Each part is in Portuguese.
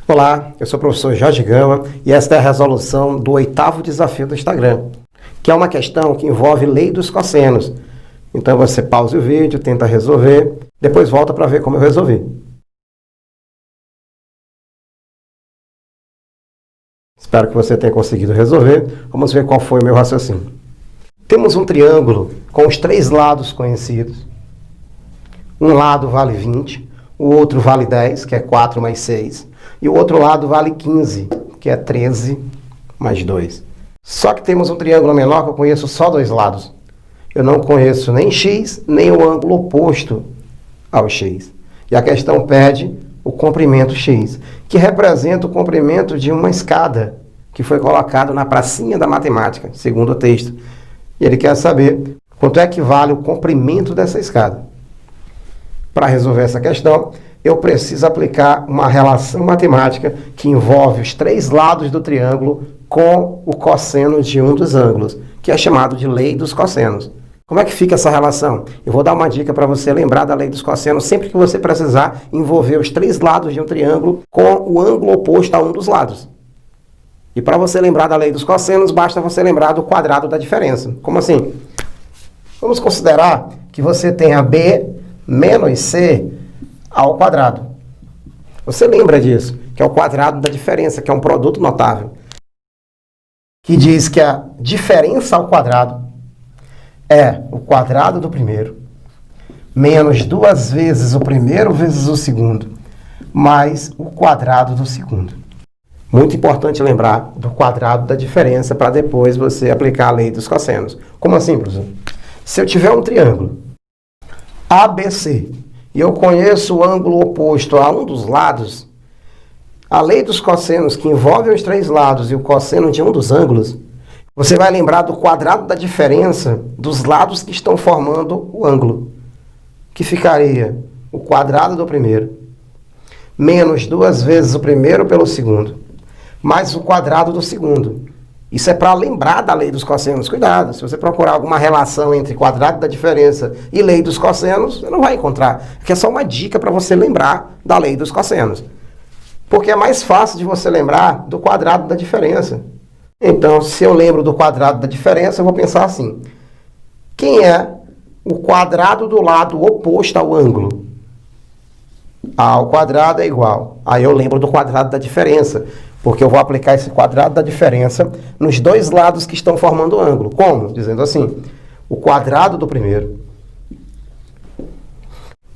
Olá, eu sou o professor Jorge Gama e esta é a resolução do 8º desafio do Instagram, que é uma questão que envolve lei dos cossenos. Então você pausa o vídeo, tenta resolver, depois volta para ver como eu resolvi. Espero que você tenha conseguido resolver. Vamos ver qual foi o meu raciocínio. Temos um triângulo com os 3 lados conhecidos. Um lado vale 20, o outro vale 10, que é 4 mais 6, e o outro lado vale 15, que é 13 mais 2. Só que temos um triângulo menor que eu conheço só 2 lados. Eu não conheço nem x, nem o ângulo oposto ao x. E a questão pede o comprimento x, que representa o comprimento de uma escada que foi colocado na pracinha da matemática, segundo o texto. E ele quer saber quanto é que vale o comprimento dessa escada. Para resolver essa questão, eu preciso aplicar uma relação matemática que envolve os 3 lados do triângulo com o cosseno de um dos ângulos, que é chamado de lei dos cossenos. Como é que fica essa relação? Eu vou dar uma dica para você lembrar da lei dos cossenos sempre que você precisar envolver os 3 lados de um triângulo com o ângulo oposto a um dos lados. E para você lembrar da lei dos cossenos, basta você lembrar do quadrado da diferença. Como assim? Vamos considerar que você tenha b menos c ao quadrado. Você lembra disso, que é o quadrado da diferença, que é um produto notável, que diz que a diferença ao quadrado é o quadrado do primeiro, menos 2 vezes o primeiro vezes o segundo, mais o quadrado do segundo. Muito importante lembrar do quadrado da diferença para depois você aplicar a lei dos cossenos. Como assim, professor? Se eu tiver um triângulo ABC e eu conheço o ângulo oposto a um dos lados, a lei dos cossenos, que envolve os 3 lados e o cosseno de um dos ângulos, você vai lembrar do quadrado da diferença dos lados que estão formando o ângulo, que ficaria o quadrado do primeiro, menos 2 vezes o primeiro pelo segundo, mais o quadrado do segundo. Isso é para lembrar da lei dos cossenos. Cuidado, se você procurar alguma relação entre quadrado da diferença e lei dos cossenos, você não vai encontrar. Aqui é só uma dica para você lembrar da lei dos cossenos. Porque é mais fácil de você lembrar do quadrado da diferença. Então, se eu lembro do quadrado da diferença, eu vou pensar assim. Quem é o quadrado do lado oposto ao ângulo? A ao quadrado é igual. Aí eu lembro do quadrado da diferença, porque eu vou aplicar esse quadrado da diferença nos 2 lados que estão formando o ângulo. Como? Dizendo assim, o quadrado do primeiro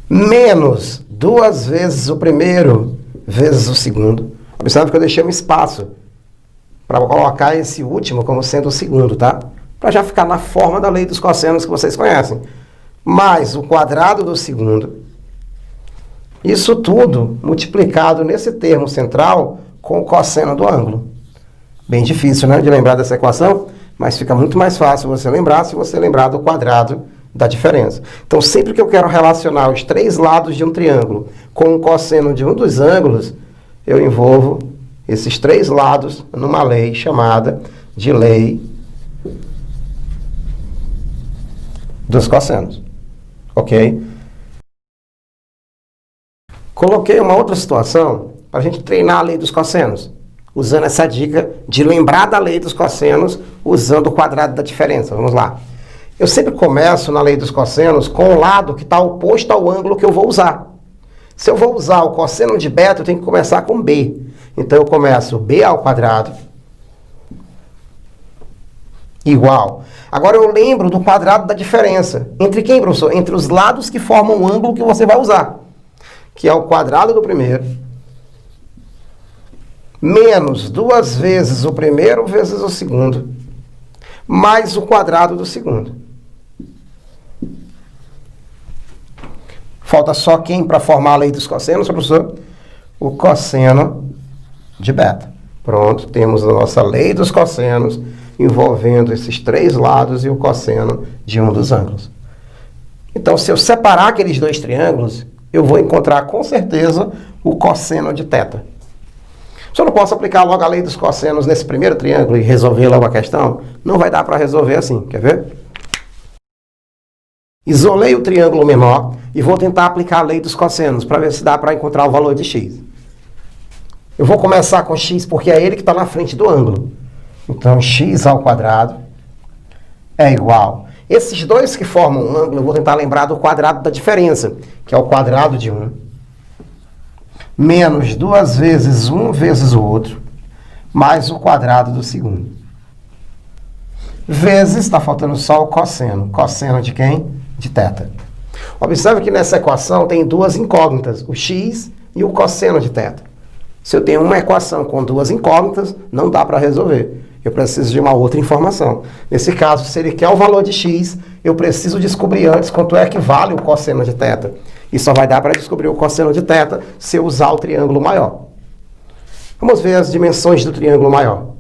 menos 2 vezes o primeiro vezes o segundo. Observe que eu deixei um espaço para colocar esse último como sendo o segundo, tá? Para já ficar na forma da lei dos cossenos que vocês conhecem. Mais o quadrado do segundo. Isso tudo multiplicado nesse termo central com o cosseno do ângulo. Bem difícil, né, de lembrar dessa equação, mas fica muito mais fácil você lembrar se você lembrar do quadrado da diferença. Então, sempre que eu quero relacionar os 3 lados de um triângulo com o cosseno de um dos ângulos, eu envolvo esses 3 lados numa lei chamada de lei dos cossenos. Ok? Coloquei uma outra situação para a gente treinar a lei dos cossenos, usando essa dica de lembrar da lei dos cossenos usando o quadrado da diferença. Vamos lá. Eu sempre começo na lei dos cossenos com o lado que está oposto ao ângulo que eu vou usar. Se eu vou usar o cosseno de beta, eu tenho que começar com b. Então, eu começo b ao quadrado igual. Agora, eu lembro do quadrado da diferença. Entre quem, professor? Entre os lados que formam o ângulo que você vai usar, que é o quadrado do primeiro, menos 2 vezes o primeiro vezes o segundo, mais o quadrado do segundo. Falta só quem para formar a lei dos cossenos, professor? O cosseno de beta. Pronto, temos a nossa lei dos cossenos envolvendo esses 3 lados e o cosseno de um dos ângulos. Então, se eu separar aqueles 2 triângulos, eu vou encontrar com certeza o cosseno de θ. Se eu não posso aplicar logo a lei dos cossenos nesse primeiro triângulo e resolver logo a questão, não vai dar para resolver assim. Quer ver? Isolei o triângulo menor e vou tentar aplicar a lei dos cossenos para ver se dá para encontrar o valor de x. Eu vou começar com x porque é ele que está na frente do ângulo. Então, x ao quadrado é igual. Esses dois que formam um ângulo, eu vou tentar lembrar do quadrado da diferença, que é o quadrado de um, menos 2 vezes 1 vezes o outro, mais o quadrado do segundo. Vezes, está faltando só o cosseno. Cosseno de quem? De θ. Observe que nessa equação tem duas incógnitas, o x e o cosseno de θ. Se eu tenho uma equação com duas incógnitas, não dá para resolver. Eu preciso de uma outra informação. Nesse caso, se ele quer o valor de x, eu preciso descobrir antes quanto é que vale o cosseno de θ. E só vai dar para descobrir o cosseno de θ se eu usar o triângulo maior. Vamos ver as dimensões do triângulo maior.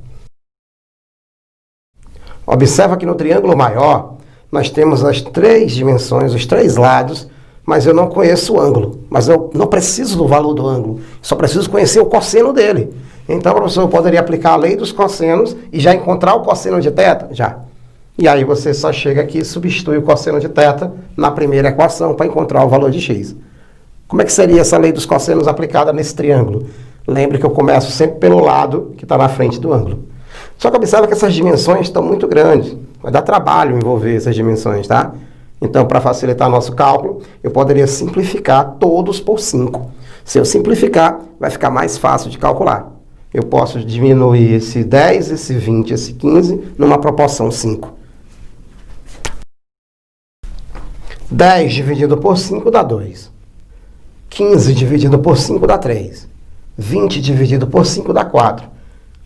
Observa que no triângulo maior, nós temos as 3 dimensões, os 3 lados, mas eu não conheço o ângulo. Mas eu não preciso do valor do ângulo, só preciso conhecer o cosseno dele. Então, professor, eu poderia aplicar a lei dos cossenos e já encontrar o cosseno de θ? Já. E aí você só chega aqui e substitui o cosseno de θ na primeira equação para encontrar o valor de x. Como é que seria essa lei dos cossenos aplicada nesse triângulo? Lembre que eu começo sempre pelo lado que está na frente do ângulo. Só que observa que essas dimensões estão muito grandes. Vai dar trabalho envolver essas dimensões, tá? Então, para facilitar nosso cálculo, eu poderia simplificar todos por 5. Se eu simplificar, vai ficar mais fácil de calcular. Eu posso diminuir esse 10, esse 20, esse 15 numa proporção 5. 10 dividido por 5 dá 2. 15 dividido por 5 dá 3. 20 dividido por 5 dá 4.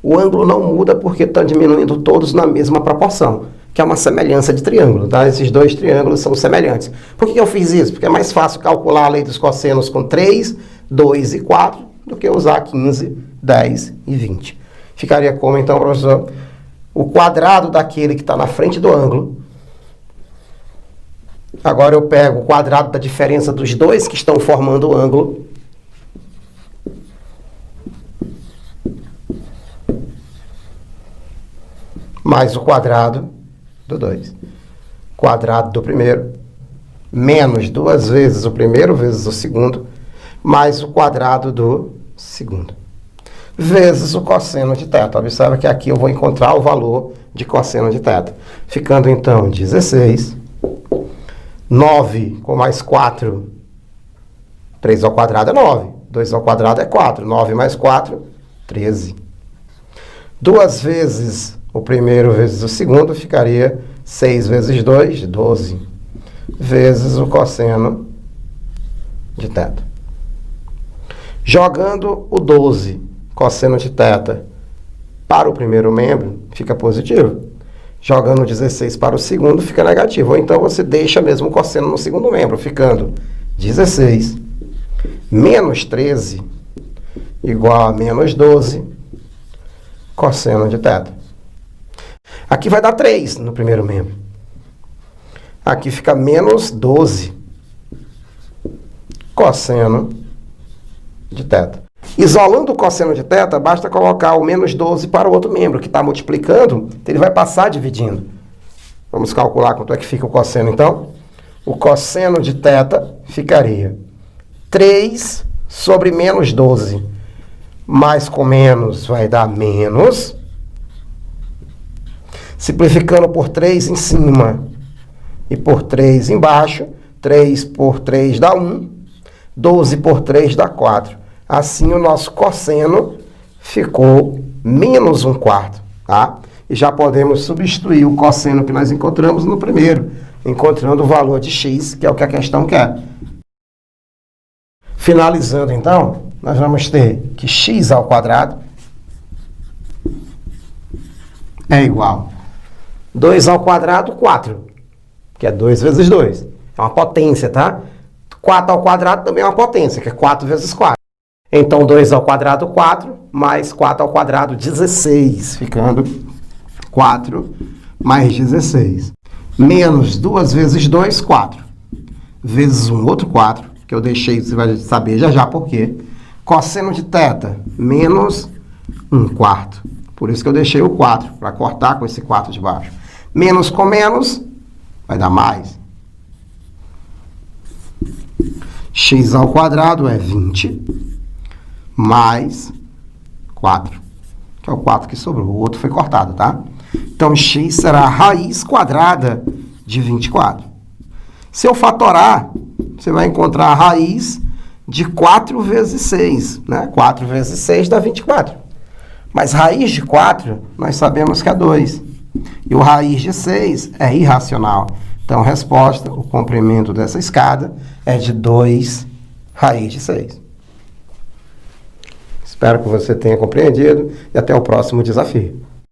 O ângulo não muda porque estão diminuindo todos na mesma proporção, que é uma semelhança de triângulo, tá? Esses dois triângulos são semelhantes. Por que eu fiz isso? Porque é mais fácil calcular a lei dos cossenos com 3, 2 e 4 do que usar 15, 10 e 20. Ficaria como, então, professor? O quadrado daquele que está na frente do ângulo. Agora eu pego o quadrado da diferença dos dois que estão formando o ângulo. Mais o quadrado do 2. Quadrado do primeiro, menos 2 vezes o primeiro, vezes o segundo, mais o quadrado do segundo, vezes o cosseno de θ. Observa que aqui eu vou encontrar o valor de cosseno de θ. Ficando, então, 16. 9 com mais 4. 3 ao quadrado é 9. 2 ao quadrado é 4. 9 mais 4, 13. 2 vezes o primeiro vezes o segundo ficaria 6 vezes 2, 12. Vezes o cosseno de θ. Jogando o 12, cosseno de θ, para o primeiro membro, fica positivo. Jogando o 16 para o segundo, fica negativo. Ou então você deixa mesmo o cosseno no segundo membro, ficando 16 menos 13 igual a menos 12 cosseno de θ. Aqui vai dar 3 no primeiro membro. Aqui fica menos 12 cosseno de θ. Isolando o cosseno de θ, basta colocar o menos 12 para o outro membro, que está multiplicando, então ele vai passar dividindo. Vamos calcular quanto é que fica o cosseno, então. O cosseno de θ ficaria 3 sobre menos 12. Mais com menos vai dar menos. Simplificando por 3 em cima e por 3 embaixo, 3 por 3 dá 1, 12 por 3 dá 4. Assim, o nosso cosseno ficou menos 1/4, tá? E já podemos substituir o cosseno que nós encontramos no primeiro, encontrando o valor de x, que é o que a questão quer. Finalizando, então, nós vamos ter que x ao quadrado é igual 2 ao quadrado, 4, que é 2 vezes 2. É uma potência, tá? 4 ao quadrado também é uma potência, que é 4 vezes 4. Então, 2 ao quadrado, 4, mais 4 ao quadrado, 16, ficando 4 mais 16. Menos 2 vezes 2, 4. Vezes um outro 4, que eu deixei, você vai saber já já por quê. Cosseno de θ, menos 1/4. Por isso que eu deixei o 4, para cortar com esse 4 de baixo. Menos com menos, vai dar mais. X ao quadrado é 20, mais 4, que é o 4 que sobrou, o outro foi cortado, tá? Então, x será a raiz quadrada de 24. Se eu fatorar, você vai encontrar a raiz de 4 vezes 6, né? 4 vezes 6 dá 24. Mas raiz de 4, nós sabemos que é 2. E o raiz de 6 é irracional. Então, resposta, o comprimento dessa escada é de 2 raiz de 6. Espero que você tenha compreendido e até o próximo desafio.